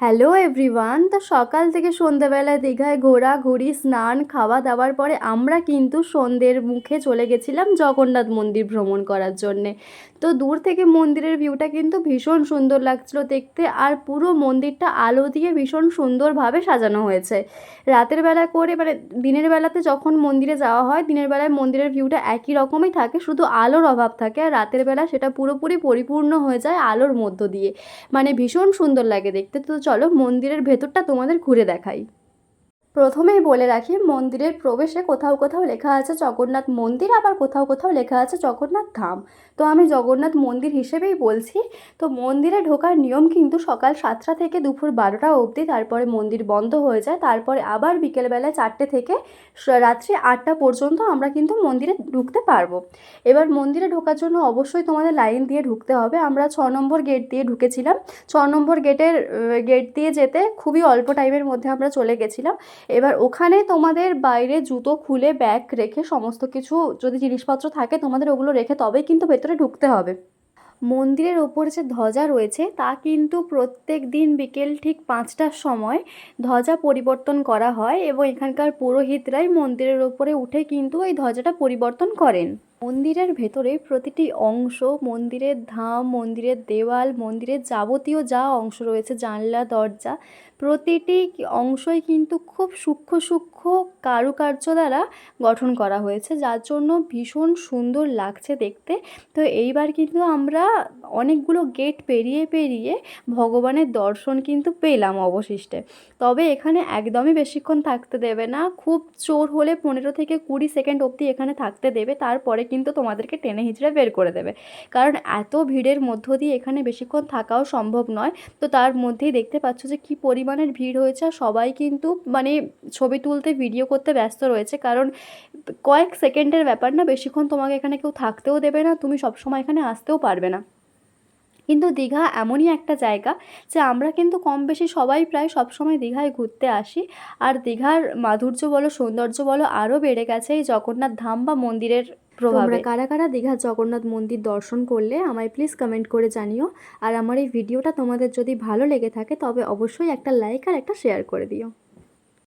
Hello everyone. তো সকাল থেকে সন্ধ্যাবেলায় দীঘায় ঘোরাঘুরি, স্নান, খাওয়া দাওয়ার পরে আমরা কিন্তু সন্ধ্যের মুখে চলে গেছিলাম জগন্নাথ মন্দির ভ্রমণ করার জন্যে। তো দূর থেকে মন্দিরের ভিউটা কিন্তু ভীষণ সুন্দর লাগছিল দেখতে, আর পুরো মন্দিরটা আলো দিয়ে ভীষণ সুন্দরভাবে সাজানো হয়েছে। রাতের বেলা করে মানে দিনের বেলাতে যখন মন্দিরে যাওয়া হয়, দিনের বেলায় মন্দিরের ভিউটা একই রকমই থাকে, শুধু আলোর অভাব থাকে, আর রাতের বেলা সেটা পুরোপুরি পরিপূর্ণ হয়ে যায় আলোর মধ্য দিয়ে। মানে ভীষণ সুন্দর লাগে দেখতে। তো চলো মন্দিরের ভেতরটা তোমাদের ঘুরে দেখাই। প্রথমেই বলে রাখি, মন্দিরের প্রবেশে কোথাও কোথাও লেখা আছে জগন্নাথ মন্দির, আবার কোথাও কোথাও লেখা আছে জগন্নাথ ধাম। তো আমি জগন্নাথ মন্দির হিসেবেই বলছি। তো মন্দিরে ঢোকার নিয়ম কিন্তু সকাল 7টা থেকে দুপুর 12টা অবধি, তারপরে মন্দির বন্ধ হয়ে যায়। তারপরে আবার বিকেলবেলায় 4টে থেকে রাত্রি 8টা পর্যন্ত আমরা কিন্তু মন্দিরে ঢুকতে পারবো। এবার মন্দিরে ঢোকার জন্য অবশ্যই তোমাদের লাইন দিয়ে ঢুকতে হবে। আমরা 6 নম্বর গেট দিয়ে ঢুকেছিলাম। 6 নম্বর গেট দিয়ে যেতে খুবই অল্প টাইমের মধ্যে আমরা চলে গেছিলাম। এবার ওখানে তোমাদের বাইরে জুতো খুলে ব্যাগ রেখে সমস্ত কিছু, যদি জিনিসপত্র থাকে তোমাদের ওগুলো রেখে তবেই কিন্তু ভেতরে ঢুকতে হবে। মন্দিরের ওপরে যে ধ্বজা রয়েছে তা কিন্তু প্রত্যেক দিন বিকেল ঠিক 5টার সময় ধ্বজা পরিবর্তন করা হয়, এবং এখানকার পুরোহিতরাই মন্দিরের ওপরে উঠে কিন্তু এই ধ্বজাটা পরিবর্তন করেন। মন্দিরের ভেতরে প্রতিটি অংশ, মন্দিরের ধাম, মন্দিরের দেওয়াল, মন্দিরের যাবতীয় যা অংশ রয়েছে, জানলা, দরজা, প্রতিটি অংশই কিন্তু খুব সূক্ষ্ম সূক্ষ্ম কারুকার্য দ্বারা গঠন করা হয়েছে, যার জন্য ভীষণ সুন্দর লাগছে দেখতে। তো এইবার কিন্তু আমরা অনেকগুলো গেট পেরিয়ে পেরিয়ে ভগবানের দর্শন কিন্তু পেলাম অবশিষ্টে। তবে এখানে একদমই বেশিক্ষণ থাকতে দেবে না, খুব জোর হলে 15 থেকে 20 সেকেন্ড অবধি এখানে থাকতে দেবে, তারপরে কিন্তু তোমাদেরকে টেনে হিঁচড়ে বের করে দেবে। কারণ এত ভিড়ের মধ্য দিয়ে এখানে বেশিক্ষণ থাকাও সম্ভব নয়। তো তার মধ্যেই দেখতে পাচ্ছ যে কী পরিমাণের ভিড় হয়েছে, আর সবাই কিন্তু মানে ছবি তুলতে, ভিডিও করতে ব্যস্ত রয়েছে। কারণ কয়েক সেকেন্ডের ব্যাপার না, বেশিক্ষণ তোমাকে এখানে কেউ থাকতেও দেবে না, তুমি সবসময় এখানে আসতেও পারবে না। কিন্তু দীঘা এমনই একটা জায়গা যে আমরা কিন্তু কম বেশি সবাই প্রায় সবসময় দীঘায় ঘুরতে আসি। আর দীঘার মাধুর্য বলো, সৌন্দর্য বলো, আরও বেড়ে গেছে এই জগন্নাথ ধাম বা মন্দিরের প্রভাবে। তোমরা কারা কারা দীঘার জগন্নাথ মন্দির দর্শন করলে আমায় প্লিজ কমেন্ট করে জানিও। আর আমার এই ভিডিওটা তোমাদের যদি ভালো লেগে থাকে তবে অবশ্যই একটা লাইক আর একটা শেয়ার করে দিও।